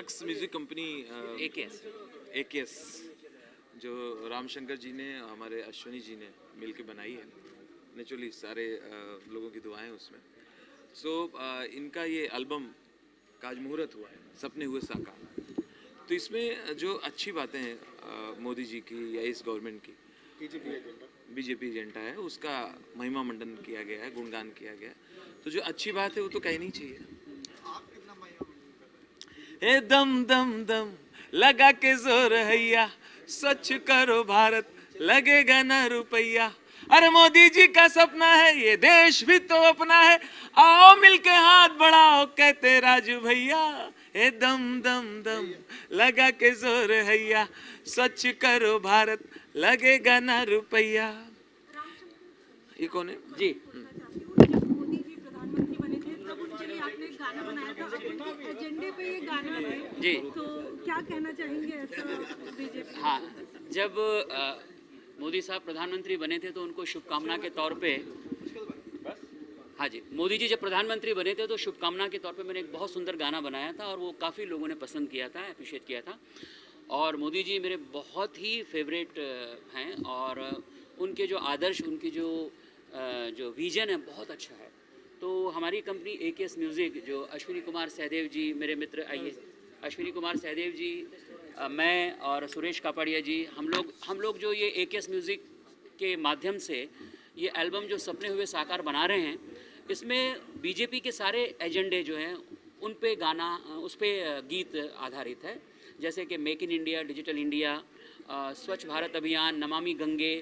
Lux music company AKS जो रामशंकर जी ने हमारे अश्वनी जी ने मिलके बनाई है। नेचुरली सारे लोगों की दुआएं उसमें। इनका ये एल्बम का आज मुहूर्त हुआ है, सपने हुए साकार। तो इसमें जो अच्छी बातें हैं मोदी जी की या इस गवर्नमेंट की, बीजेपी एजेंडा है, उसका महिमा मंडन किया गया है, गुणगान किया गया है। तो जो अच्छी बात है वो तो कहनी चाहिए। हे दम दम दम लगा के जोर हैया, स्वच्छ करो भारत लगेगा ना रुपया। अरे मोदी जी का सपना है ये देश भी तो अपना है, आओ मिलके हाथ बढ़ाओ कहते राजू भैया। हे दम दम दम लगा के जोर हैया, स्वच्छ करो भारत लगेगा ना रुपया। ये कौन है जी? मोदी जी प्रधानमंत्री बने थे तब उनके लिए आपने गाना बनाया था, अपने एजेंडे पे ये गाना है जी। तो क्या कहना चाहेंगे ऐसा बीजेपी? हाँ, जब मोदी साहब प्रधानमंत्री बने थे तो उनको शुभकामना के तौर पे, हाँ जी, मोदी जी जब प्रधानमंत्री बने थे तो शुभकामना के तौर पे मैंने एक बहुत सुंदर गाना बनाया था और वो काफ़ी लोगों ने पसंद किया था, अप्रिशिएट किया था। और मोदी जी मेरे बहुत ही फेवरेट हैं और उनके जो आदर्श, उनकी जो विजन है बहुत अच्छा है। तो हमारी कंपनी AKS म्यूज़िक, जो अश्विनी कुमार सहदेव जी मेरे मित्र, आइए, अश्विनी कुमार सहदेव जी, मैं और सुरेश कापड़िया जी, हम लोग जो ये AKS म्यूज़िक के माध्यम से ये एल्बम जो सपने हुए साकार बना रहे हैं, इसमें बीजेपी के सारे एजेंडे जो हैं उन पे गाना, उस पे गीत आधारित है, जैसे कि make in India, digital India, Swachh Bharat अभियान, नमामि गंगे,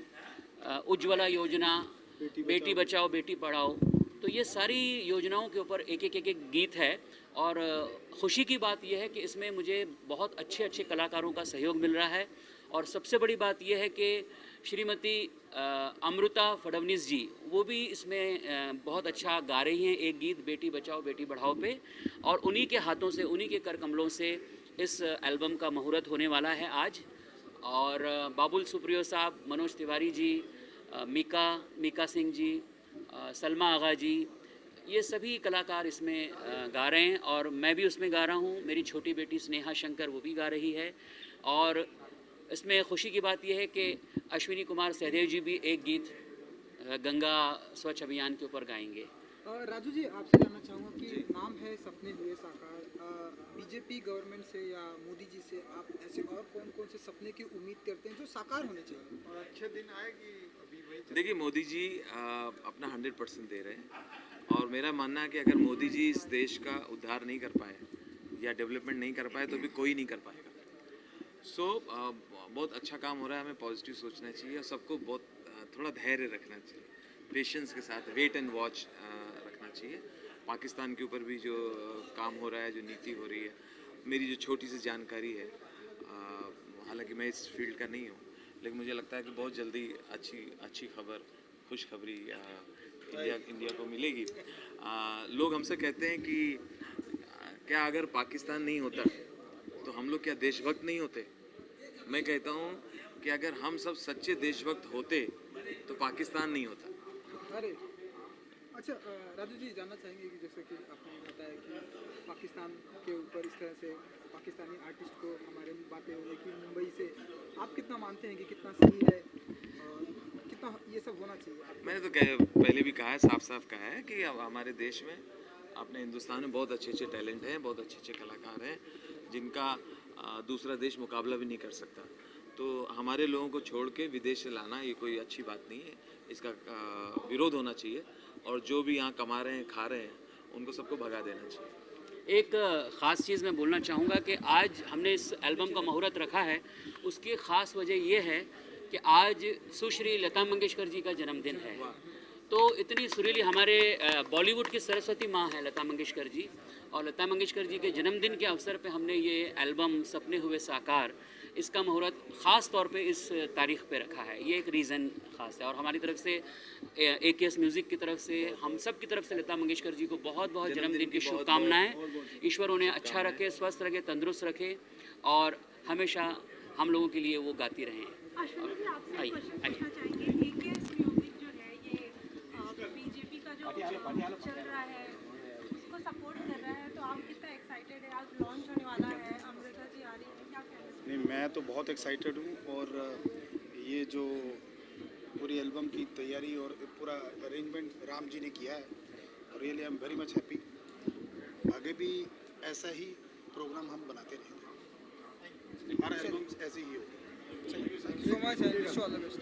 उज्ज्वला योजना, बेटी बचाओ बेटी पढ़ाओ। तो ये सारी योजनाओं के ऊपर एक एक गीत है। और खुशी की बात यह है कि इसमें मुझे बहुत अच्छे अच्छे कलाकारों का सहयोग मिल रहा है। और सबसे बड़ी बात यह है कि श्रीमती अमृता फडणवीस जी, वो भी इसमें बहुत अच्छा गा रही हैं एक गीत बेटी बचाओ बेटी पढ़ाओ पे। और उन्हीं के हाथों से, उन्हीं के कर कमलों से इस एल्बम का मुहूर्त होने वाला है आज। और बाबुल सुप्रियो साहब, मनोज तिवारी जी, मीका सिंह जी, सलमा आगा जी, ये सभी कलाकार इसमें गा रहे हैं और मैं भी उसमें गा रहा हूँ। मेरी छोटी बेटी स्नेहा शंकर वो भी गा रही है। और इसमें खुशी की बात यह है कि अश्विनी कुमार सहदेव जी भी एक गीत गंगा स्वच्छ अभियान के ऊपर गाएंगे। राजू जी, आपसे जानना चाहूँगा कि नाम है सपने हुए साकार, बीजेपी गवर्नमेंट से या मोदी जी से आप ऐसे और कौन कौन से सपने की उम्मीद करते हैं जो साकार होने चाहिए और अच्छे दिन आएगी? देखिए, मोदी जी अपना 100% दे रहे हैं और मेरा मानना है कि अगर मोदी जी इस देश का उद्धार नहीं कर पाए या डेवलपमेंट नहीं कर पाए तो भी कोई नहीं कर पाएगा। बहुत अच्छा काम हो रहा है, हमें पॉजिटिव सोचना चाहिए और सबको बहुत थोड़ा धैर्य रखना चाहिए, पेशेंस के साथ वेट एंड वॉच रखना चाहिए। पाकिस्तान के ऊपर भी जो काम हो रहा है, जो नीति हो रही है, मेरी जो छोटी सी जानकारी है, हालांकि मैं इस फील्ड का नहीं हूँ, लेकिन मुझे लगता है कि बहुत जल्दी अच्छी खबर, खुशखबरी इंडिया को मिलेगी। लोग हमसे कहते हैं कि क्या अगर पाकिस्तान नहीं होता तो हम लोग क्या देशभक्त नहीं होते? मैं कहता हूँ कि अगर हम सब सच्चे देशभक्त होते तो पाकिस्तान नहीं होता। अरे अच्छा, राजू जी जानना चाहेंगे कि जैसे कि आपने बताया कि पाकिस्तान के ऊपर इस तरह से पाकिस्तानी आर्टिस्ट को हमारे बातें होने की मुंबई से, आप कितना मानते हैं कि कितना सही है और कितना ये सब होना चाहिए? मैंने तो पहले भी कहा है, साफ कहा है कि अब हमारे देश में, अपने हिंदुस्तान में बहुत अच्छे टैलेंट हैं, बहुत अच्छे कलाकार हैं जिनका दूसरा देश मुकाबला भी नहीं कर सकता। तो हमारे लोगों को छोड़ के विदेश से लाना ये कोई अच्छी बात नहीं है, इसका विरोध होना चाहिए और जो भी यहाँ कमा रहे हैं, खा रहे हैं, उनको सबको भगा देना चाहिए। एक ख़ास चीज़ मैं बोलना चाहूँगा कि आज हमने इस एल्बम का मुहूर्त रखा है, उसकी ख़ास वजह यह है कि आज सुश्री लता मंगेशकर जी का जन्मदिन है। तो इतनी सुरीली, हमारे बॉलीवुड की सरस्वती माँ है लता मंगेशकर जी, और लता मंगेशकर जी के जन्मदिन के अवसर पे हमने ये एल्बम सपने हुए साकार, इसका मुहूर्त ख़ास तौर पे इस तारीख़ पे रखा है। ये एक रीज़न ख़ास है और हमारी तरफ से, AKS म्यूज़िक की तरफ से, हम सब की तरफ से लता मंगेशकर जी को बहुत बहुत जन्मदिन की शुभकामनाएँ। ईश्वर उन्हें अच्छा रखे, स्वस्थ रखे, तंदुरुस्त रखे और हमेशा हम लोगों के लिए वो गाती रहें। अश्विनी जी, आपसे आइए, क्वेश्चन आइए। पूछना चाहेंगे, AKS म्यूजिक जो है ये बीजेपी का जो चल रहा है उसको सपोर्ट कर रहा है, तो आप कितना एक्साइटेड है? आज लॉन्च होने वाला है मैं तो बहुत एक्साइटेड हूँ और ये जो पूरी एल्बम की तैयारी और पूरा अरेंजमेंट राम जी ने किया है, really I am very much happy. आगे भी ऐसा ही प्रोग्राम हम बनाते रहेंगे, हर एल्बम ऐसे ही हो। So much and wish you all the best.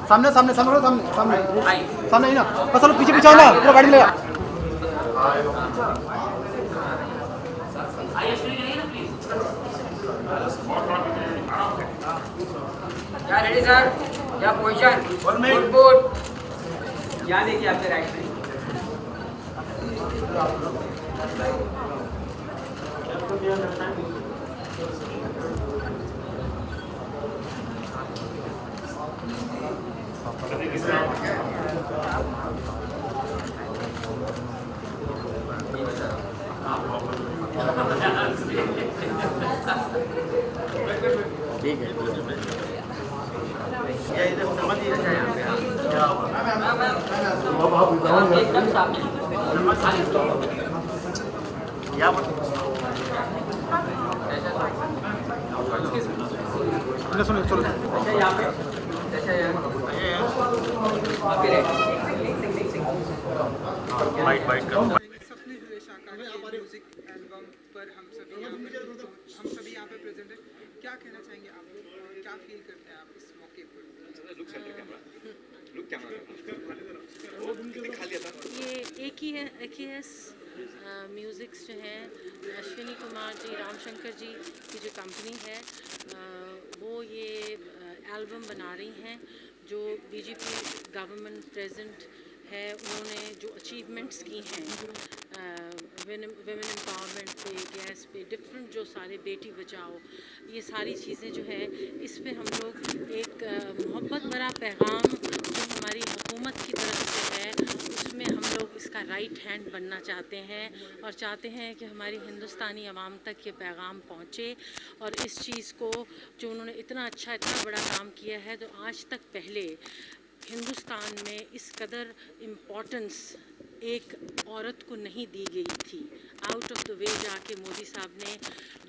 सामने सामने सामने सामने सामने सामने ही ना, बस चलो पीछे पीछे आओ ना, पूरा गाड़ी मिलेगा। क्या रेडी सर? क्या पोजीशन? गुड। क्या देखिए आपके राइट में? एकदम सामने। सुनो चलो अच्छा यहाँ पे, अच्छा यहाँ आपके राइट। सपने हुए शाका के म्यूजिक एल्बम पर हम सभी यहाँ पे प्रेजेंट है। क्या कहना चाहेंगे आप लोग और क्या फील करते हैं आप इस मौके पर? ये एक ही है म्यूज़िक्स जो हैं अश्विनी कुमार जी, रामशंकर जी की जो कंपनी है वो ये एल्बम बना रही हैं। जो बीजेपी गवर्नमेंट प्रेजेंट है उन्होंने जो अचीवमेंट्स की हैं विमेन एम्पावरमेंट पे, गैस पे, डिफरेंट जो सारे बेटी बचाओ, ये सारी चीज़ें जो है इस पे हम लोग एक मोहब्बत भरा पैगाम जो हमारी हुकूमत की तरफ से है उसमें हम लोग इसका राइट हैंड बनना चाहते हैं और चाहते हैं कि हमारी हिंदुस्तानी आवाम तक ये पैगाम पहुँचे। और इस चीज़ को जो उन्होंने इतना बड़ा काम किया है, तो आज तक पहले हिंदुस्तान में इस कदर इम्पोर्टेंस एक औरत को नहीं दी गई थी। आउट ऑफ द वे जाके मोदी साहब ने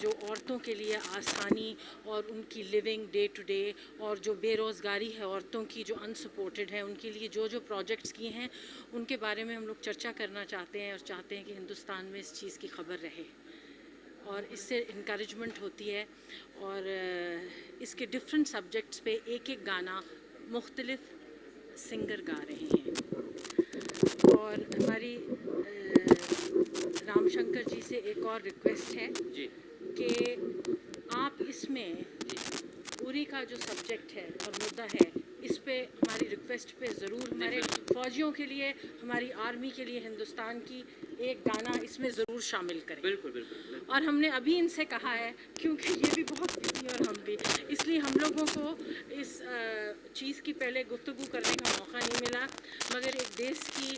जो औरतों के लिए आसानी और उनकी लिविंग डे टू डे और जो बेरोज़गारी है औरतों की जो अनसपोर्टेड है उनके लिए जो जो प्रोजेक्ट्स किए हैं उनके बारे में हम लोग चर्चा करना चाहते हैं और चाहते हैं कि हिंदुस्तान में इस चीज़ की खबर रहे और इससे इनकरेजमेंट होती है। और इसके डिफरेंट सब्जेक्ट्स पे एक एक गाना मुख्तलिफ सिंगर गा रहे हैं। और हमारी रामशंकर जी से एक और रिक्वेस्ट है कि आप इसमें उरी का जो सब्जेक्ट है और मुद्दा है इस पे हमारी रिक्वेस्ट पे ज़रूर हमारे फ़ौजियों के लिए, हमारी आर्मी के लिए हिंदुस्तान की एक गाना इसमें ज़रूर शामिल करें। बिल्कुल बिल्कुल। और हमने अभी इनसे कहा है क्योंकि ये भी बहुत बिजी और हम भी, इसलिए हम लोगों को इस चीज़ की पहले गुफ्तगू करने का मौका नहीं मिला। मगर एक देश की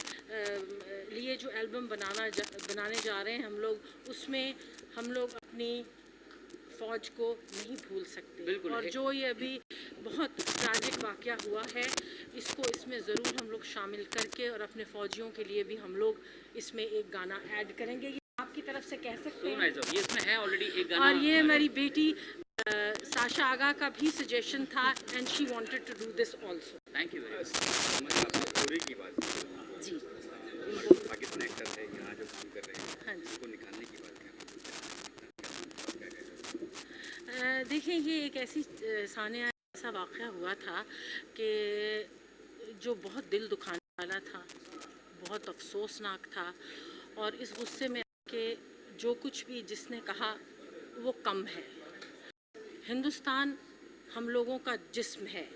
लिए जो एल्बम बनाने जा रहे हैं हम लोग, उसमें हम लोग अपनी फ़ौज को नहीं भूल सकते। और जो ये अभी बहुत ट्रैजिक वाक़या हुआ है इसको इसमें ज़रूर हम लोग शामिल करके और अपने फ़ौजियों के लिए भी हम लोग इसमें एक गाना ऐड करेंगे। ये आपकी तरफ से कह सकते हैं। ये इसमें है ऑलरेडी एक गाना। और ये हमारी बेटी साशा आगा का भी सजेशन था and she wanted to do this also. Thank you very much. जी पाकिस्तान एक्टर है यहाँ जो काम कर रहे हैं, हाँ जी। उसको निकालने की बात देखें, ये एक ऐसी सानिया ऐसा वाक़या हुआ था कि जो बहुत दिल दुखाने वाला था, बहुत अफसोसनाक था। और इस गुस्से में कि जो कुछ भी जिसने कहा वो कम है। हिंदुस्तान हम लोगों का जिस्म है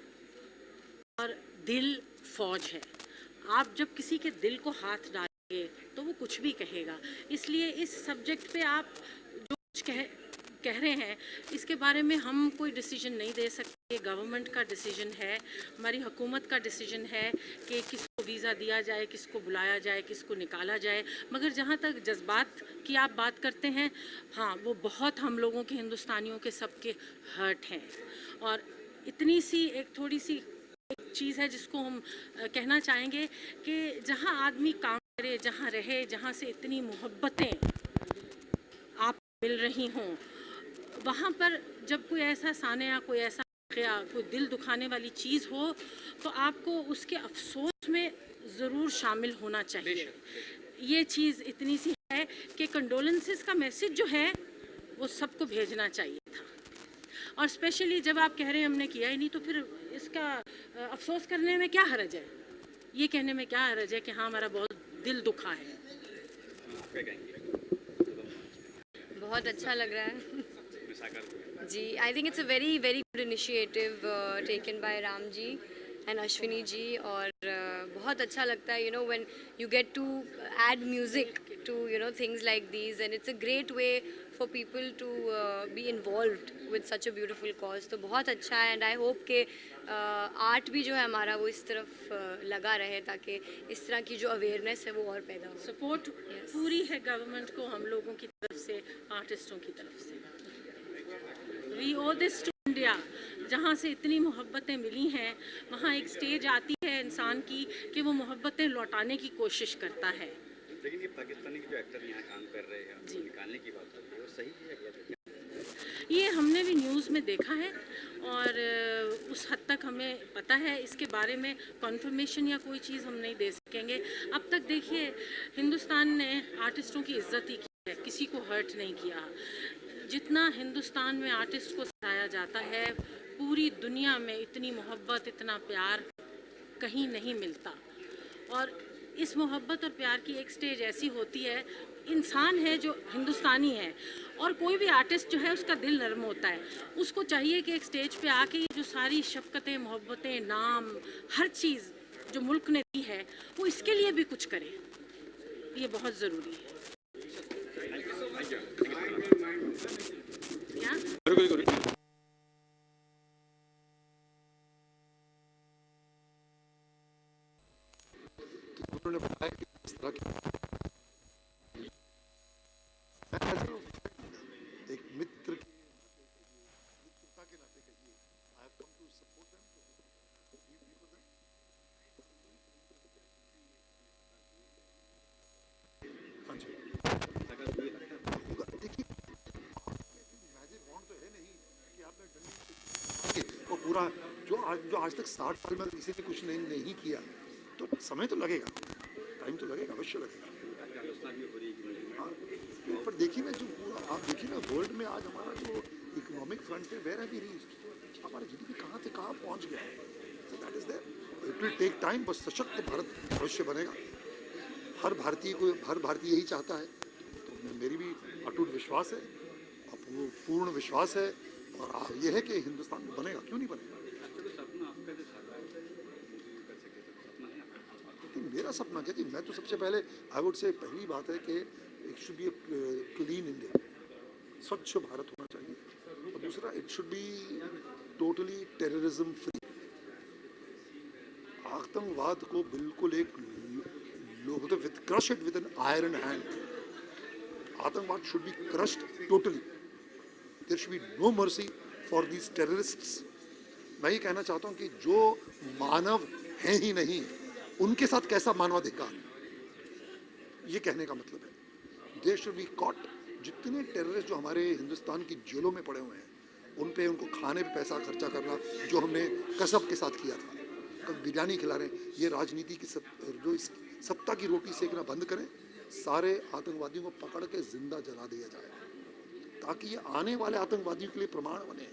और दिल फ़ौज है। आप जब किसी के दिल को हाथ डालेंगे तो वो कुछ भी कहेगा। इसलिए इस सब्जेक्ट पे आप जो कुछ कह रहे हैं इसके बारे में हम कोई डिसीजन नहीं दे सकते। ये गवर्नमेंट का डिसीजन है, हमारी हुकूमत का डिसीजन है कि किसको वीज़ा दिया जाए, किसको बुलाया जाए, किसको निकाला जाए। मगर जहाँ तक जज्बात की आप बात करते हैं, हाँ वो बहुत हम लोगों के हिंदुस्तानियों के सबके हर्ट हैं। और इतनी सी एक थोड़ी सी एक चीज़ है जिसको हम कहना चाहेंगे कि जहाँ आदमी काम करे, जहाँ रहे, जहाँ से इतनी मोहब्बतें आप मिल रही हों, वहाँ पर जब कोई ऐसा सानिया, कोई ऐसा वाक़या, कोई दिल दुखाने वाली चीज़ हो, तो आपको उसके अफसोस में ज़रूर शामिल होना चाहिए। ये चीज़ इतनी सी है कि कंडोलेंसेस का मैसेज जो है वो सबको भेजना चाहिए था। और स्पेशली जब आप कह रहे हैं हमने किया ही नहीं, तो फिर इसका अफसोस करने में क्या हर्ज है? ये कहने में क्या हर्ज है कि हाँ हमारा बहुत दिल दुखा है। बहुत अच्छा लग रहा है जी। I think it's a very very good initiative taken by Ram ji and Ashwini ji. और बहुत अच्छा लगता है when you get to add music to things like these, and it's a great way for people to be involved with such a beautiful cause. तो बहुत अच्छा है, and I hope के आर्ट भी जो है हमारा वो इस तरफ लगा रहे, ताकि इस तरह की जो अवेयरनेस है वो और पैदा हो। सपोर्ट पूरी है गवर्नमेंट को, हम लोगों की तरफ से, आर्टिस्टों की तरफ से। We owe this to India. जहाँ से इतनी मोहब्बतें मिली हैं, वहाँ एक स्टेज आती है इंसान की कि वो मोहब्बतें लौटाने की कोशिश करता है। लेकिन ये पाकिस्तानी जो एक्टर यहाँ काम कर रहे हैं, उनको निकालने की बात हो रही है, वो सही है या गलत है? ये हमने भी न्यूज़ में देखा है, और उस हद तक हमें पता है। इसके बारे में कॉन्फर्मेशन या कोई चीज़ हम नहीं दे सकेंगे। अब तक देखिए, हिंदुस्तान ने आर्टिस्टों की इज्जत ही की है, किसी को हर्ट नहीं किया। जितना हिंदुस्तान में आर्टिस्ट को सराहा जाता है, पूरी दुनिया में इतनी मोहब्बत, इतना प्यार कहीं नहीं मिलता। और इस मोहब्बत और प्यार की एक स्टेज ऐसी होती है, इंसान है जो हिंदुस्तानी है, और कोई भी आर्टिस्ट जो है उसका दिल नरम होता है। उसको चाहिए कि एक स्टेज पे आके ये जो सारी शफ़क़तें, मोहब्बतें, नाम, हर चीज़ जो मुल्क ने दी है, वो इसके लिए भी कुछ करे। ये बहुत ज़रूरी है। उन्होंने बताया कि इस तरह की एक मित्र की मित्रता के नाते कहिए, I have come to support them, to be for them. हाँ जी, देखिए मैजिक बॉन्ड तो है नहीं कि आपने डंडी वो पूरा जो आज तक 60 साल में किसी ने कुछ नहीं किया, तो समय तो लगेगा, टाइम तो लगेगा, अवश्य लगेगा। हाँ, पर देखिए ना, जो पूरा आप देखिए ना, वर्ल्ड में आज हमारा जो इकोनॉमिक फ्रंट है, वेयर हैव वी रीच्ड, हमारा जीडीपी कहाँ से कहाँ पहुँच गया है। So that is there, it will take time, बस सशक्त भारत अवश्य बनेगा। हर भारतीय यही चाहता है। तो मेरी भी अटूट विश्वास है, पूर्ण विश्वास है, और ये है कि हिंदुस्तान में बनेगा, क्यों नहीं बनेगा। मेरा सपना क्या जी, मैं तो सबसे पहले आई वुड से पहली बात है कि it should be clean India, Swachh Bharat होना चाहिए। और दूसरा, it should be totally terrorism free. आतंकवाद को बिल्कुल एक crush it with an iron hand. आतंकवाद should be crushed totally. There should be no mercy for these terrorists. मैं ये कहना चाहता हूँ कि जो मानव हैं ही नहीं, उनके साथ कैसा मानवाधिकार, ये कहने का मतलब है। They should be caught. जितने टेररिस्ट जो हमारे हिंदुस्तान की जेलों में पड़े हुए हैं, उन पे उनको खाने पे पैसा खर्चा करना, जो हमने कसब के साथ किया था, कब बिरयानी खिला रहे हैं, ये राजनीति की जो इस सत्ता की रोटी सेकना बंद करें। सारे आतंकवादियों को पकड़ के जिंदा जला दिया जाए, ताकि ये आने वाले आतंकवादियों के लिए प्रमाण बने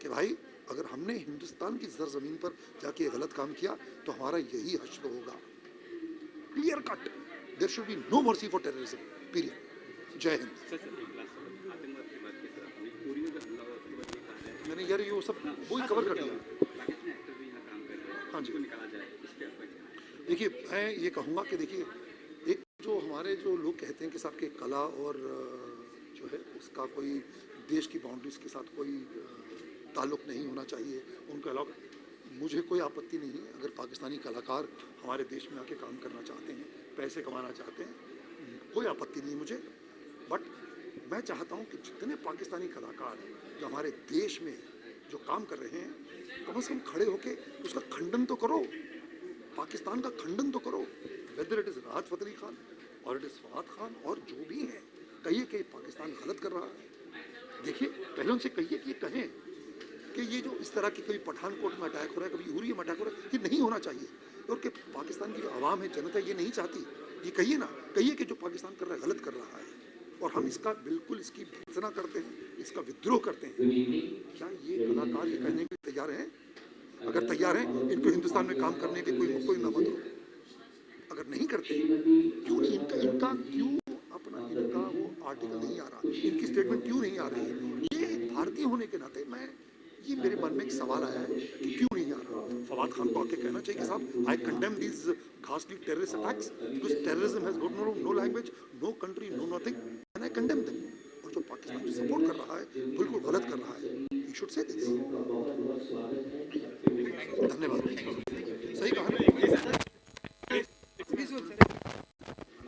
कि भाई, अगर हमने हिंदुस्तान की सरजमीन पर जाके गलत काम किया तो हमारा यही हश्र होगा। Clear cut, there should be no mercy for terrorism, period. जय हिंद। मैंने यार ये सब वही कवर कर दिया। हाँ जी, देखिए मैं ये कहूँगा कि देखिए, एक जो हमारे जो लोग कहते हैं कि साहब के कला और जो है उसका कोई देश की बाउंड्रीज के साथ कोई ताल्लुक़ नहीं होना चाहिए, उनके अलावा मुझे कोई आपत्ति नहीं है अगर पाकिस्तानी कलाकार हमारे देश में आके काम करना चाहते हैं, पैसे कमाना चाहते हैं, कोई आपत्ति नहीं मुझे। बट मैं चाहता हूं कि जितने पाकिस्तानी कलाकार जो हमारे देश में जो काम कर रहे हैं, कम से कम खड़े होके उसका खंडन तो करो, पाकिस्तान का खंडन तो करो। वेदर इट इज़ राहत फ़तेह अली खान और इट इज़ फवाद खान और जो भी हैं, कहिए कि पाकिस्तान गलत कर रहा है। देखिए, पहले उनसे कहिए कि कहें कि ये जो इस तरह की कभी पठानकोट में अटैक हो रहा है, कभी यूरिया में अटैक हो रहा है, ये नहीं होना चाहिए। और कि पाकिस्तान की जो आवाम है, जनता ये नहीं चाहती। ये कहिए ना, कहिए कि जो पाकिस्तान कर रहा है गलत कर रहा है और हम इसका बिल्कुल इसकी भर्त्सना करते हैं, इसका विद्रोह करते हैं। क्या ये कलाकार ये कहने के लिए तैयार हैं? अगर तैयार हैं, इनको हिंदुस्तान में काम करने के कोई ना मत हो। अगर नहीं करते, क्यों इनका क्यों अपना इनका वो आर्टिकल नहीं आ रहा, इनकी स्टेटमेंट क्यों नहीं आ रही? ये एक भारतीय होने के नाते ये मेरे मन में एक सवाल आया है कि क्यों नहीं आ रहा। फवाद खान को आके कहना चाहिए कि साहब, I condemn this ghastly terrorist attacks because terrorism has got no language, no country, no nothing, and I condemn them. और जो पाकिस्तान सपोर्ट कर रहा है, बिल्कुल गलत कर रहा है। You should say this. धन्यवाद। सही कहा ना?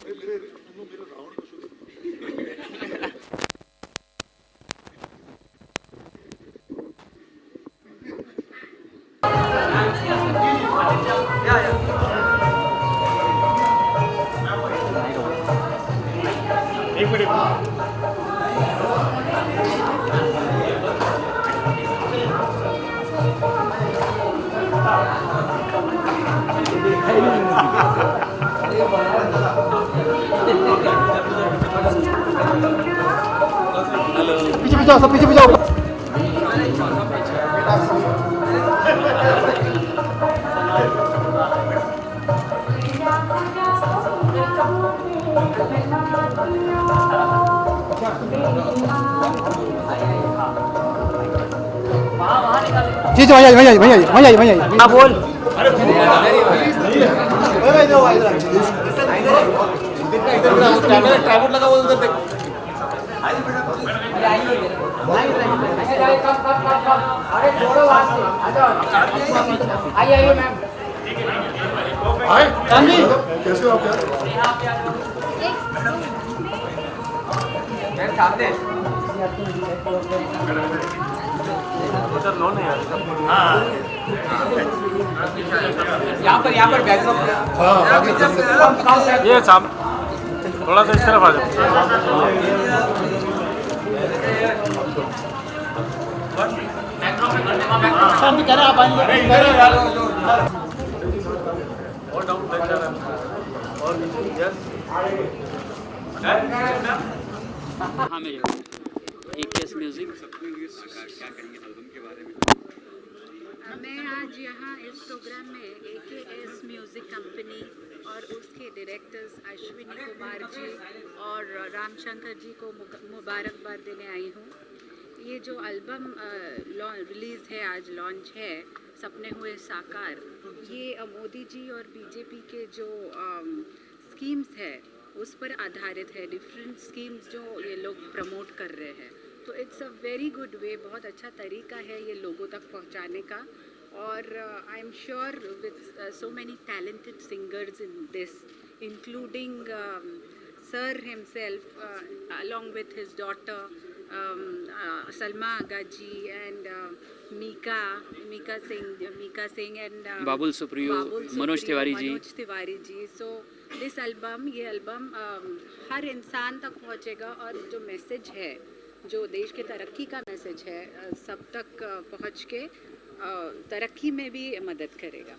मेरे रावण को शुरू पीछे पीछे आओ, सब पीछे पीछे आओ। जी जी, भैया भैया भैया भैया भैया हाँ बोल। ट्राइपॉड लगा वो उधर देख। अरे जोड़ो वहाँ से, आ जाओ। आइए मैम। कैसे हो आप? मैम सामने। यहाँ पर बैकग्राउंड। ये साम थोड़ा सा इस तरफ आ जाओ। कह रहे आप हाँ मेरे AKS म्यूजिक। मैं आज यहाँ इस प्रोग्राम में AKS म्यूज़िक कंपनी और उसके डायरेक्टर्स अश्विनी कुमार जी और रामशंकर जी को मुबारकबाद देने आई हूँ। ये जो एल्बम रिलीज़ है, आज लॉन्च है, सपने हुए साकार, ये मोदी जी और बीजेपी के जो स्कीम्स है उस पर आधारित है। डिफरेंट स्कीम्स जो ये लोग प्रमोट कर रहे हैं, तो it's a very good way, बहुत अच्छा तरीका है ये लोगों तक पहुंचाने का। और I am sure with so many talented singers in this, including sir himself along with his daughter Salma Aga ji and Mika Singh and Babul Supriyo, Manoj Tiwari ji. So this album, ये एल्बम हर इंसान तक पहुंचेगा और जो मैसेज है, जो देश के तरक्की का मैसेज है, सब तक पहुंच के तरक्की में भी मदद करेगा।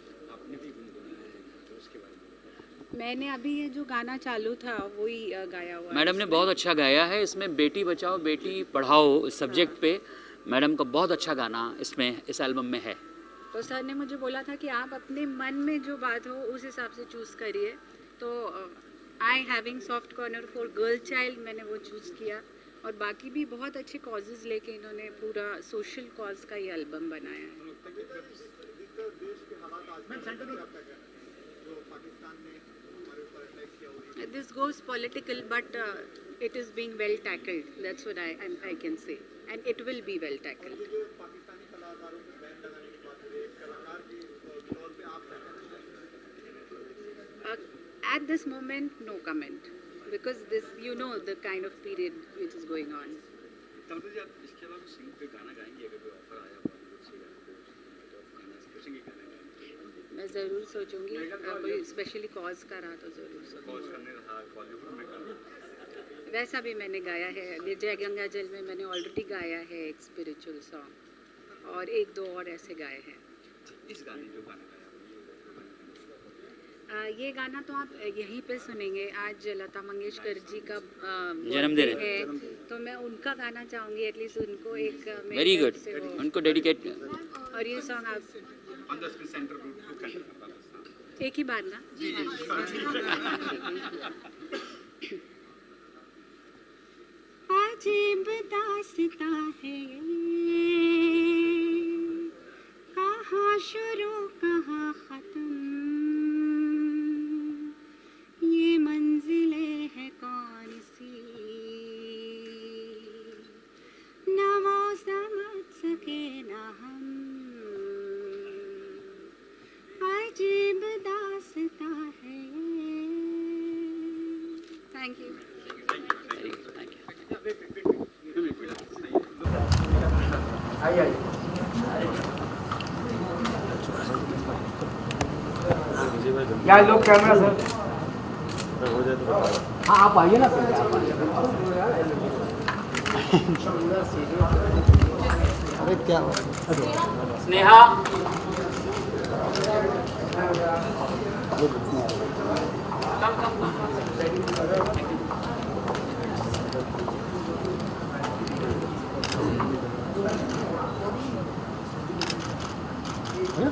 मैंने अभी ये जो गाना चालू था वही गाया हुआ है। मैडम ने बहुत अच्छा गाया है। इसमें बेटी बचाओ बेटी पढ़ाओ इस सब्जेक्ट पे मैडम का बहुत अच्छा गाना इसमें इस एल्बम में है। तो सर ने मुझे बोला था कि आप अपने मन में जो बात हो उस हिसाब से चूज़ करिए, तो I having soft corner for girl child, मैंने वो चूज़ किया। और बाकी भी बहुत अच्छे कॉजेज़ लेके इन्होंने पूरा सोशल कॉज का ये एल्बम बनाया है। This goes political, but it is being well tackled. That's what I can say, and it will be well tackled. At this moment, no comment, because this, you know, the kind of period which is going on. Thalapathy जी, आप इसके अलावा सिंग पे गाना गाएंगे? अगर कोई offer आया बॉलीवुड से या तो आप गाना सोचेंगे गाना गाएंगे? मैं ज़रूर सोचूंगी, कोई स्पेशली कॉज का रहा तो ज़रूर सोचूंगी। कॉज करने रहा बॉलीवुड में गाना, वैसा भी मैंने गाया है, जय गंगा जल में मैंने ऑलरेडी गाया है एक स्पिरिचुअल सॉन्ग, और एक दो और ऐसे गाए हैं। इस गाने जो गाना गाया ये गाना तो आप यहीं पे सुनेंगे। आज लता मंगेशकर जी का जन्मदिन है, तो मैं उनका गाना चाहूँगी, एटलीस्ट उनको एक वेरी गुड, उनको डेडिकेट। और ये सॉन्ग आप on the screen centre group to canter एक ही बार ना। अजीब दास्ता है कहाँ शुरू कहाँ खत्म, ये मंजिलें है कौन सी, न वो समझ सके न हम, अजीब दास्ता है। Thank you. क्या लोग कैमरा सर, हाँ आप आइए ना सर। अरे क्या स्नेहा,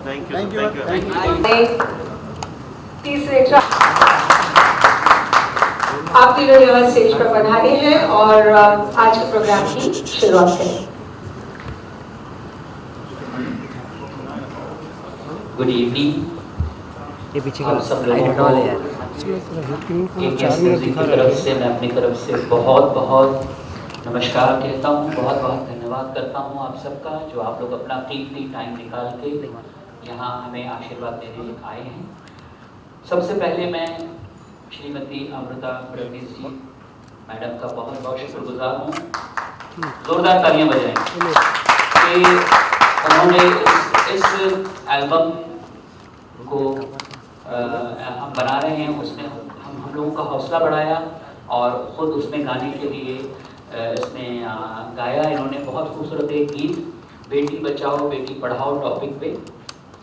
थैंक यू। तीसरे आप तीनों यहाँ स्टेज पर पधारे हैं और आज के प्रोग्राम की शुरुआत करें। Good evening. ये पीछे आप सब लोगों को की तरफ से मैं अपनी तरफ से बहुत बहुत नमस्कार कहता हूँ, बहुत बहुत धन्यवाद करता हूँ आप सबका, जो आप लोग अपना कीमती टाइम निकाल के यहाँ हमें आशीर्वाद देने आए हैं। सबसे पहले मैं श्रीमती अमृता ब्रह्मेश जी मैडम का बहुत बहुत शुक्रगुजार हूँ। जोरदार तालियां बजाएं कि उन्होंने इस एल्बम को हम बना रहे हैं, उसमें हम लोगों का हौसला बढ़ाया और ख़ुद उसमें गाने के लिए इसमें गाया। इन्होंने बहुत खूबसूरत एक गीत बेटी बचाओ बेटी पढ़ाओ टॉपिक पे,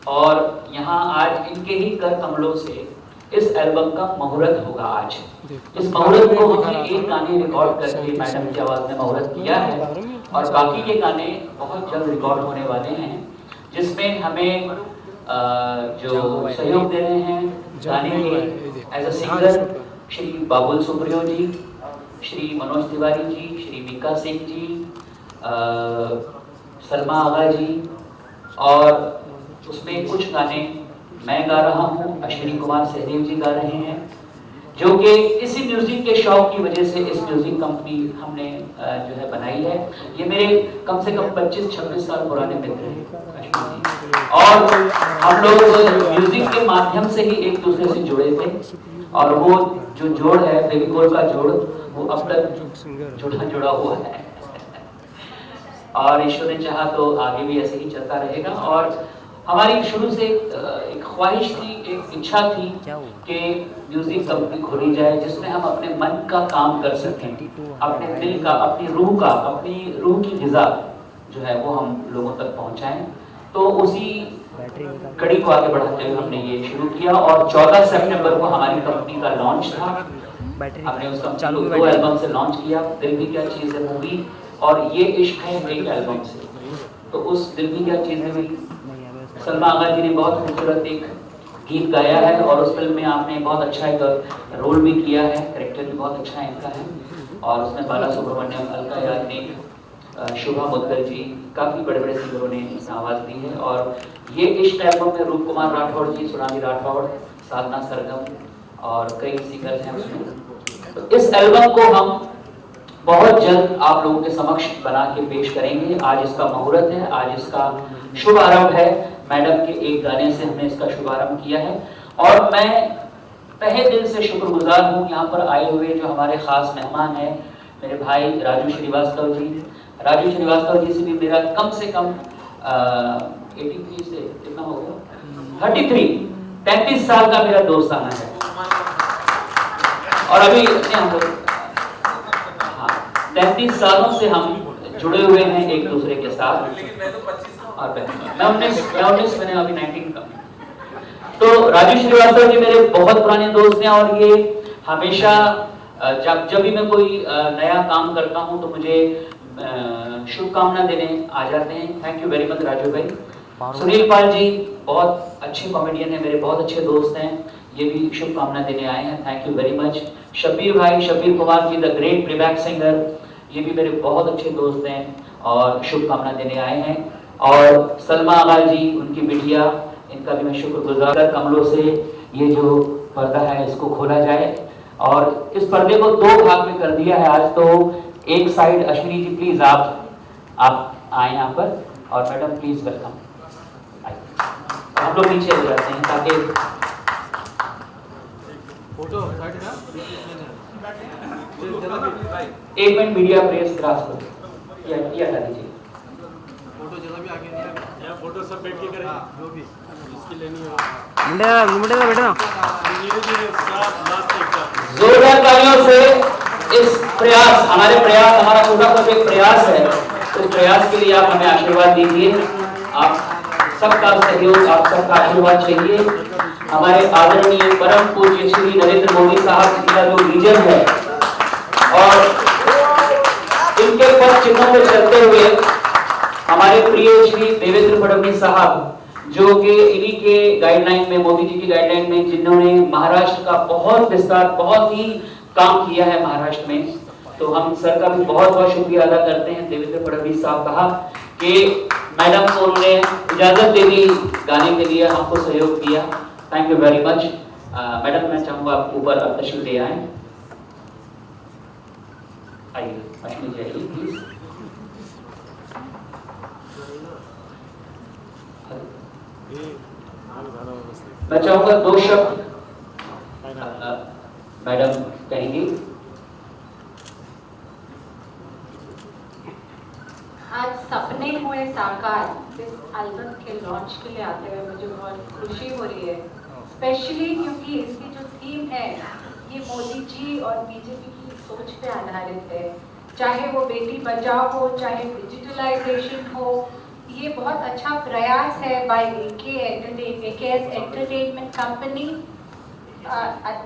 और यहाँ आज इनके ही कर कमलों से इस एल्बम का मुहूर्त होगा। आज इस मुहूर्त को हमने एक गाने रिकॉर्ड करके मैडम की आवाज़ में मुहूर्त किया है, और बाकी के गाने बहुत जल्द रिकॉर्ड होने वाले हैं, जिसमें हमें जो सहयोग दे रहे हैं गाने के as a singer Shri Babul Supriyo जी, श्री मनोज तिवारी जी, श्री मीका सिंह जी, सलमा आगा जी, और उसमें कुछ गाने मैं गा रहा हूँ, अश्विनी कुमार सहदेव जी गा रहे हैं, जो कि इसी म्यूजिक के शौक की वजह से इस म्यूजिक कंपनी हमने जो है बनाई है। ये मेरे कम से कम 25-26 साल पुराने मित्र हैं अश्विनी जी, और हम लोग म्यूजिक के माध्यम से ही एक दूसरे से जुड़े थे, और वो जो जोड़ है फेविकोल का जोड़, वो अब तक जुड़ा हुआ है, और ईश्वर ने चाहा तो आगे भी ऐसे ही चलता रहेगा। और हमारी शुरू से एक ख्वाहिश थी, एक इच्छा थी कि म्यूजिक कंपनी खोली जाए जिसमें हम अपने मन का काम कर सकें, अपने दिल का, अपनी रूह की ग़िज़ा जो है वो हम लोगों तक पहुंचाएं। तो उसी कड़ी को आगे बढ़ाते हुए हमने ये शुरू किया, और 14 सितंबर को हमारी कंपनी का लॉन्च था। हमने उस कंपनी को 2 एल्बम से लॉन्च किया, दिल भी क्या चीज़ है मूवी और ये इश्क है एक एल्बम से। तो उस दिल भी क्या चीज़ है सलमा आगा जी ने बहुत खूबसूरत एक गीत गाया है, और उस फिल्म में आपने बहुत अच्छा एक रोल भी किया है, कैरेक्टर भी बहुत अच्छा इनका है, और उसमें बाला सुब्रमण्यम, अलका याग्निक, शुभा मुद्गल जी, काफ़ी बड़े बड़े सिंगरों ने आवाज़ दी है। और ये इश्क एल्बम में रूप कुमार राठौड़ जी, सोनाली राठौड़, साधना सरगम और कई सिंगर्स हैं उसमें। तो इस एल्बम को हम बहुत जल्द आप लोगों के समक्ष बना के पेश करेंगे। आज इसका मुहूर्त है, आज इसका शुभारंभ है। मैडम के एक गाने से हमने इसका शुभारंभ किया है, और मैं तहे दिल से शुक्रगुजार हूँ यहाँ पर आए हुए जो हमारे खास मेहमान हैं, मेरे भाई राजू श्रीवास्तव जी। राजू श्रीवास्तव जी से भी मेरा कम से कम 83 से कितना हो गया 33 साल का मेरा दोस्ताना है। और अभी हम लोग 33 सालों से हम जुड़े हुए हैं एक दूसरे के साथ। और मैं 19 मैंने अभी 19 का। तो राजू श्रीवास्तव जी मेरे बहुत पुराने दोस्त हैं और ये हमेशा जब भी मैं कोई नया काम करता हूं तो मुझे शुभकामना देने आ जाते हैं। Thank you very much Raju भाई। सुनील पाल जी बहुत अच्छे कॉमेडियन हैं, मेरे बहुत अच्छे दोस्त हैं, ये भी शुभकामना देने आए हैं। Thank you very much. Shabbir भाई, Shabbir Kumar ji the great playback singer, ये भी मेरे बहुत अच्छे दोस्त हैं और शुभकामना देने आए हैं। और सलमा आगा जी, उनकी बिटिया, इनका भी मैं शुक्रगुजार। कमलों से ये जो पर्दा है इसको खोला जाए और इस पर्दे को 2 भाग में कर दिया है आज। तो एक साइड अश्विनी जी प्लीज आप आए यहाँ पर, और मैडम प्लीज वेलकम। हम लोग नीचे हो जाते हैं ताकि एक मिनट मीडिया प्रेस क्रॉस करो या हटा दीजिए। फोटो सब बैठ के करें जो भी इसकी लेनी हो। बेटा जोरदार तालियों से इस प्रयास, हमारा छोटा सा एक प्रयास है, इस प्रयास के लिए आप हमें आशीर्वाद दीजिए। आप सबका सहयोग, आप सबका आशीर्वाद चाहिए। हमारे आदरणीय परम पूज्य श्री नरेंद्र मोदी साहब का जो विजन है और इनके पथ चिन्हों पर चलते हुए हमारे प्रिय श्री देवेंद्र फडणवीस साहब, जो कि इन्हीं के गाइडलाइन में, मोदी जी की गाइडलाइन में, जिन्होंने महाराष्ट्र का बहुत विस्तार, बहुत ही काम किया है महाराष्ट्र में, तो हम सर का भी बहुत बहुत शुक्रिया अदा करते हैं। देवेंद्र फडणवीस साहब कहा कि मैडम को उन्होंने इजाजत दे दी गाने के लिए, हमको सहयोग किया। Thank you very much madam. मैं चाहूँगा आप ऊपर तशरीफ ले आए। आइए अश्विनी जी, आइए प्लीज। मैं चाहूँगा 2 शब्द मैडम कहेंगी। आज सपने हुए साकार इस एल्बम के लॉन्च के लिए आते हुए मुझे बहुत खुशी हो रही है, स्पेशली क्योंकि इसकी जो थीम है ये मोदी जी और बीजेपी की सोच पे आधारित है। चाहे वो बेटी बचाओ हो, चाहे डिजिटलाइजेशन हो, ये बहुत अच्छा प्रयास है by AKS entertainment company,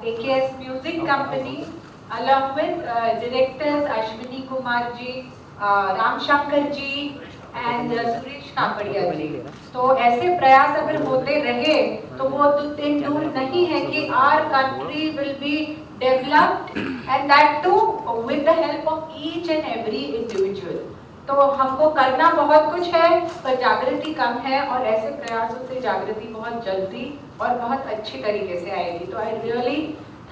AKS music company, along with directors Ashwini Kumar ji, Ramshankar ji and Suresh Kapadia ji. तो ऐसे प्रयास अगर होते रहे तो वो दिन दूर नहीं है कि our country will be developed and that too with the help of each and every individual. तो हमको करना बहुत कुछ है पर जागृति कम है, और ऐसे प्रयासों से जागृति बहुत जल्दी और बहुत अच्छी तरीके से आएगी। तो I really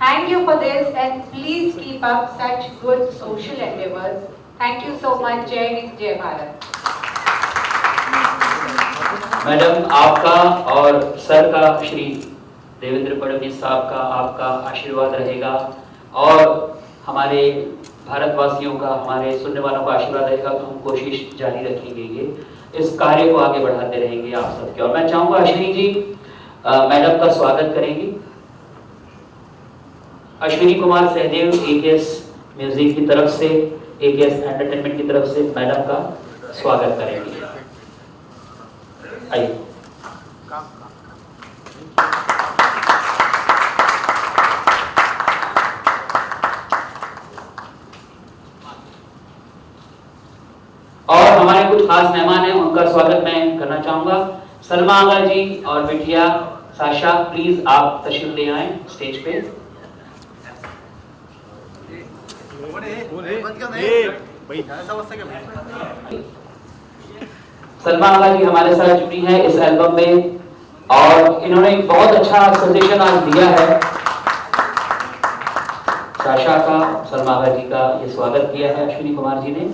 thank you for this and please keep up such good social endeavours. Thank you so much. जय हिंद, जय भारत। मैडम, आपका और सर का, श्री देवेंद्र फडणवीस साहब का, आपका आशीर्वाद रहेगा और हमारे भारतवासियों का, हमारे सुनने वालों का आशीर्वाद रहेगा। तो हम कोशिश जारी रखेंगे, ये इस कार्य को आगे बढ़ाते रहेंगे आप सबके। और मैं चाहूँगा अश्विनी जी मैडम का स्वागत करेंगी। अश्विनी कुमार सहदेव AKS म्यूजिक की तरफ से, AKS एंटरटेनमेंट की तरफ से मैडम का स्वागत करेंगे। आइए। और हमारे कुछ खास मेहमान हैं, उनका स्वागत मैं करना चाहूंगा। सलमा आगा जी और बिटिया साशा, प्लीज आप तशरीफ ले आए स्टेज पे। सलमा आगा जी हमारे साथ जुड़ी हैं इस एल्बम में और इन्होंने एक बहुत अच्छा सजेशन आज दिया है। साशा का, सलमा आगा जी का ये स्वागत किया है अश्विनी कुमार जी ने।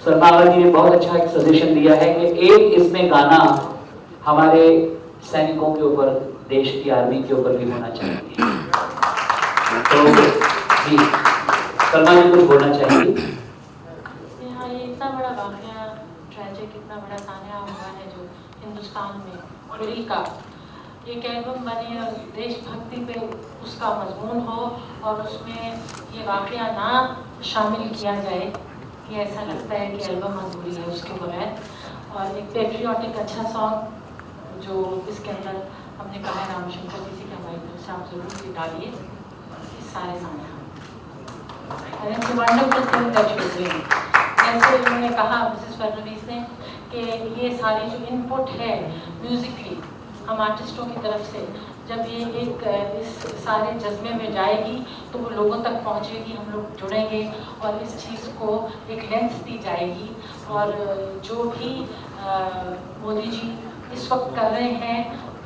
सलमा आगा जी ने बहुत अच्छा एक सजेशन दिया है कि एक इसमें गाना हमारे सैनिकों के ऊपर, देश की आर्मी के ऊपर भी होना चाहिए। सलमा जी कुछ बोलना चाहेंगे? हाँ, ये इतना बड़ा वाक़या, ट्रेजिक, इतना बड़ा सान्या हुआ है जो हिंदुस्तान में दिल का एक एल्बम बने और देशभक्ति पे उसका मजमून हो और उसमें ये वाक़या ना शामिल किया जाए, ये ऐसा लगता है कि एल्बम अधूरी है उसके बगैर। और एक पेट्रियाटिक अच्छा सॉन्ग जो इसके अंदर हमने कहा है रामशंकर जी से कि हमारी तरफ से आप ज़रूर से डालिए इस सारे Sanya. Wonderful thing that you doing. जैसे उन्होंने कहा मिसेस फडणवीस ने कि ये सारी जो इनपुट है म्यूज़िकली हम आर्टिस्टों की तरफ से, जब ये एक इस सारे जज्बे में जाएगी तो वो लोगों तक पहुंचेगी, हम लोग जुड़ेंगे और इस चीज़ को एक लेंथ दी जाएगी। और जो भी मोदी जी इस वक्त कर रहे हैं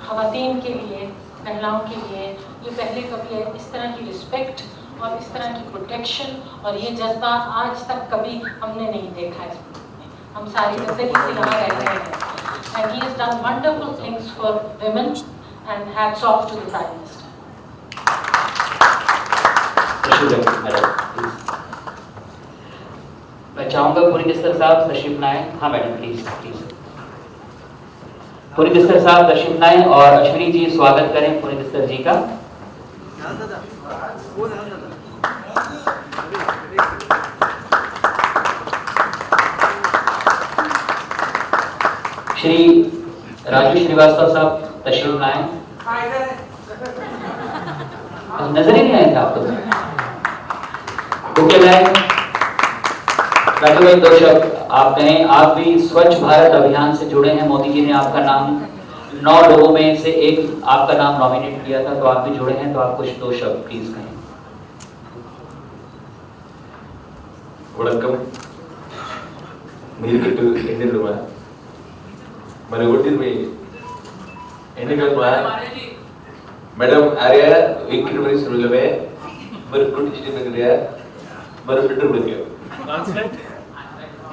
ख़वातीन के लिए, महिलाओं के लिए, ये पहले कभी इस तरह की रिस्पेक्ट और इस तरह की प्रोटेक्शन और ये जज्बा आज तक कभी हमने नहीं देखा है। हम सारी ज़िंदगी से यहाँ रह रहे हैं। And he has done wonderful things for women, and hats off to the Prime Minister. मैं चाहूँगा पुरी मिनिस्टर साहब तशरीफ लाएं। हाँ madam please please Puri minister साहब तशरीफ लाएं और अश्विनी जी स्वागत करें पुरी मिनिस्टर जी का। श्री राजू श्रीवास्तव साहब तशरीफ लाएं। नजर ही नहीं आए थे आप तो। राजू भाई दो शब्द आप कहें। आप भी स्वच्छ भारत अभियान से जुड़े हैं, मोदी जी ने आपका नाम 9 लोगों में से एक आपका नाम नॉमिनेट किया था, तो आप भी जुड़े हैं, तो आप कुछ 2 शब्द प्लीज कहें। वणक्कम మీరు ఎన్నికలు మరి ఒకటి ఎన్నికలు मैडम आर्या एक किलोमीटर से मिले में मेरे टूटी चीज़ में गया मेरे फिल्टर बन गया।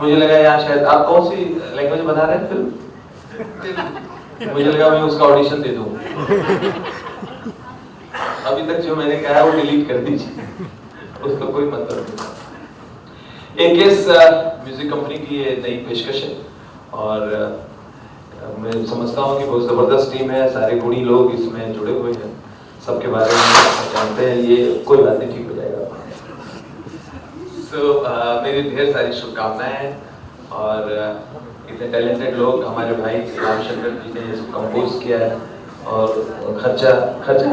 मुझे लगा यार शायद आप कौन सी लैंग्वेज बता रहे हैं फिल्म, मुझे लगा मैं उसका ऑडिशन दे दूँ। अभी तक जो मैंने कहा वो डिलीट कर दीजिए, उसका कोई मतलब नहीं। एक इस म्यूजिक कंपनी की ये नई पेशकश है और मैं समझता हूँ कि बहुत ज़बरदस्त टीम है, सारे गुणी लोग इसमें जुड़े हुए हैं, सबके बारे में जानते हैं। ये कोई बात नहीं, ठीक हो जाएगा। मेरी ढेर सारी शुभकामनाएं हैं और इतने टैलेंटेड लोग, हमारे भाई रामशंकर जी ने इसको कंपोज किया है और खर्चा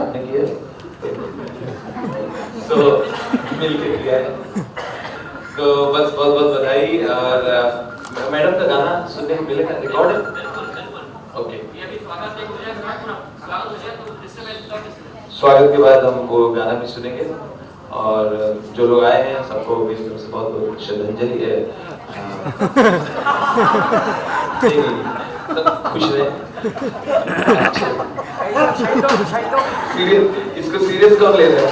आपने किया है, तो मिल के किया है, तो बस बहुत बहुत बधाई। और मैडम का गाना सुनने को मिलेगा, रिकॉर्ड है? ओके, स्वागत के बाद हम वो गाना भी सुनेंगे और जो लोग आए हैं सबको मेरी तरफ से बहुत बहुत श्रद्धांजलि है। खुश रहे। इसको सीरियस कौन ले रहा है?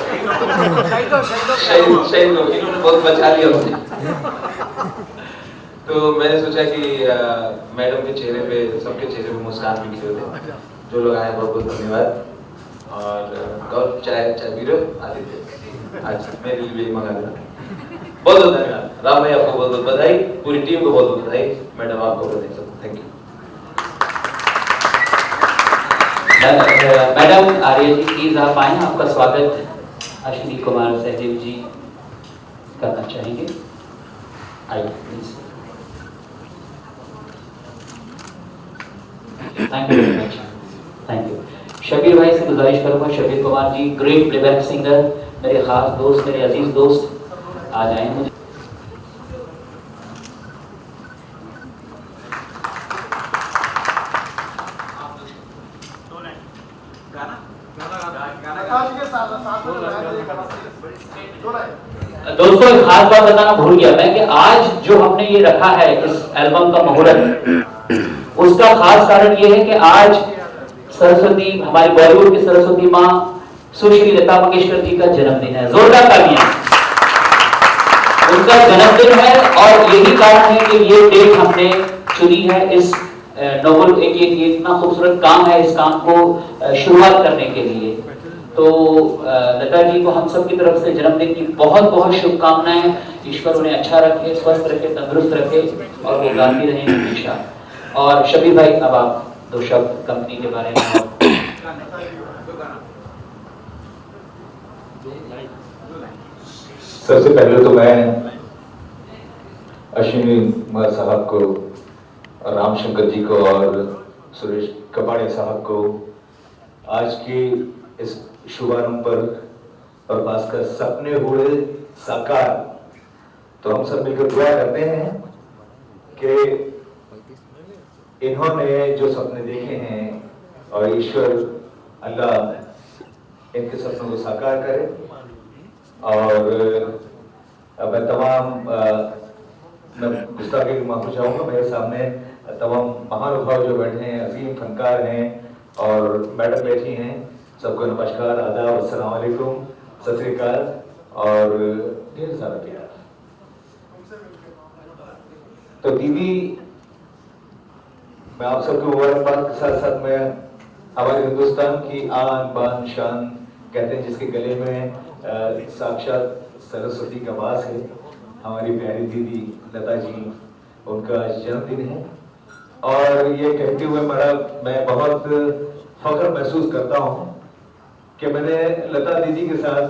शहीद लोग, इन्होंने बहुत बचा लिया मुझे। तो मैंने सोचा कि मैडम के चेहरे पे, सबके चेहरे पे मुस्कान बिखरे होते। जो लोग आए बहुत बहुत धन्यवाद। और चाय पी रहे हो? आदित्य आज मेरे लिए भी मंगा देना। बहुत बहुत धन्यवाद। राम भाई आपको बहुत बहुत बधाई, पूरी टीम को बहुत बहुत बधाई, मैडम आपको बधाई सब। Thank you. Madam Arya ji please आप आए, आपका स्वागत अश्विनी कुमार सहदेव जी करना चाहेंगे। आइए please. Thank you very much, thank you. Shabbir भाई से गुजारिश करूंगा, Shabbir Kumar ji great playback singer, मेरे खास दोस्त, मेरे अजीज दोस्त आ जाए। मुझे दोस्तों एक खास बात बताना भूल गया मैं कि आज जो हमने ये रखा है इस एल्बम का मुहूर्त, उसका खास कारण ये है कि आज सरस्वती, हमारी बॉलीवुड की सरस्वती माँ सुश्री लता मंगेशकर जी का जन्मदिन है। जोरदार तालियां। उनका जन्मदिन है और यही कारण है कि ये डेट हमने चुनी है। इस नोबल एक इतना खूबसूरत काम है, इस काम को शुरुआत करने के लिए तो लता जी को हम सब की तरफ से जन्मदिन की बहुत बहुत शुभकामनाएं। ईश्वर उन्हें अच्छा रखे, स्वस्थ रखे, तंदुरुस्त रखे और वो गाती रहें हमेशा। और शबीर भाई, अब आप दो शब्द कंपनी के बारे में। सबसे पहले तो मैं अश्विनी कुमार साहब को और राम शंकर जी को और सुरेश कपाड़िया साहब को आज की इस शुभारंभ पर प्रभास का सपने हुए साकार, तो हम सब मिलकर दुआ करते हैं कि इन्होंने जो सपने देखे हैं और ईश्वर अल्लाह इनके सपनों को साकार करे। और मैं तमाम मैं गुस्ताखी की माफी चाहूँगा, मेरे सामने तमाम महानुभाव जो बैठे हैं, अजीम फनकार हैं और मैडम बैठी हैं, सबको नमस्कार, आदाब, अस्सलाम वालेकुम, सत श्री अकाल और ढेर सारा प्यार। तो दीदी, मैं आप सबको मुबारकबाद के साथ साथ मैं हमारे हिंदुस्तान की आन बान शान कहते हैं जिसके गले में साक्षात सरस्वती का वास है, हमारी प्यारी दीदी लता जी, उनका जन्मदिन है। और ये कहते हुए मैं बहुत फख्र महसूस करता हूँ कि मैंने लता दीदी के साथ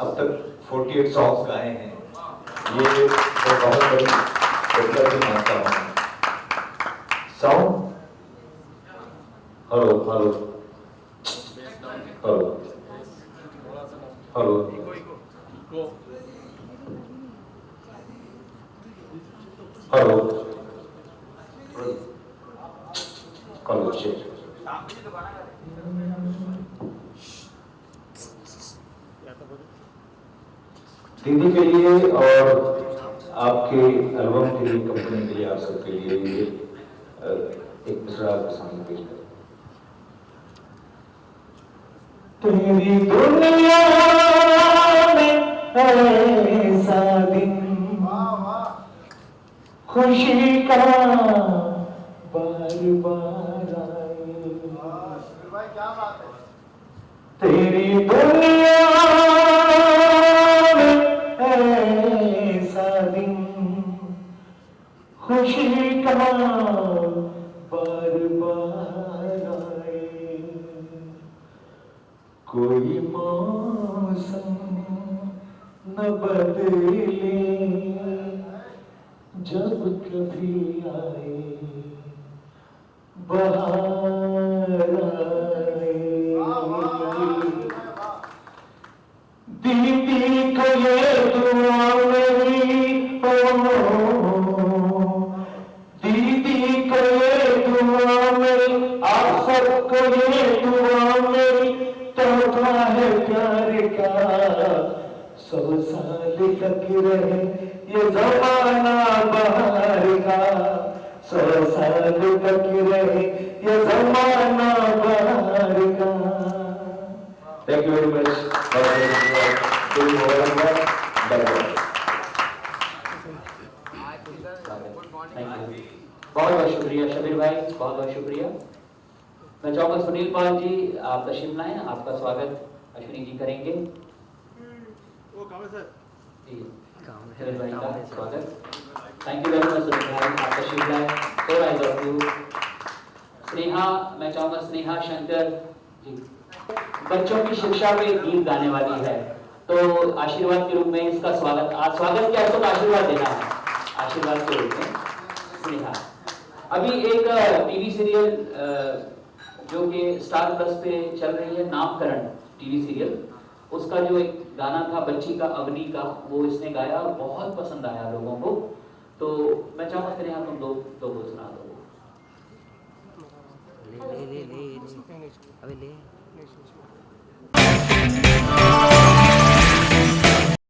अब तक 48 सॉन्ग्स गाए हैं। ये मैं बहुत बड़ी उपलब्धि मानता हूँ। Sound hello hello hello hello hello hello check. दीदी के लिए और आपके एल्बम के लिए, कंपनी के लिए, आप सबके लिए एक मिसरा आपके सामने पेश करें। तेरी दुनिया में ऐसा दिन खुशी का बार बार आए, तेरी दुनिया में ऐसा दिन खुशी का बार बार आए, कोई मौसम न बदले जब कभी आए बहार आए, दीदी को ये दुआ मेरी, दीदी को ये दुआ मेरी, आप सबको ये दुआ मेरी, तोहफा है प्यार का 100 साल तक रहे ये जमाना बहार का, 100 साल तक रहे ये जमाना बहार का। Thank you very much. बहुत बहुत शुक्रिया शबीर भाई, बहुत बहुत शुक्रिया। मैं चाहूँगा सुनील पाल जी आप तशरीफ लाएं, आपका स्वागत अश्विनी जी करेंगे। शबीर भाई का स्वागत। Thank you very much Sunil भाई, आप तशरीफ लाएं। So nice of you. Sneha, मैं चाहूँगा स्नेहा शंकर जी बच्चों की शिक्षा में एक गीत गाने वाली है, तो आशीर्वाद के रूप में इसका स्वागत, आज स्वागत क्या है तो आशीर्वाद देना है, आशीर्वाद के रूप में स्नेहा। अभी एक टीवी सीरियल जो कि स्टार प्लस पे चल रही है, नामकरण टीवी सीरियल, उसका जो एक गाना था बच्ची का अवनी का, वो इसने गाया और बहुत पसंद आया लोगों को। तो मैं चाहूँगा फिर यहाँ तुम दो बोल सुना दो। ले अबे ले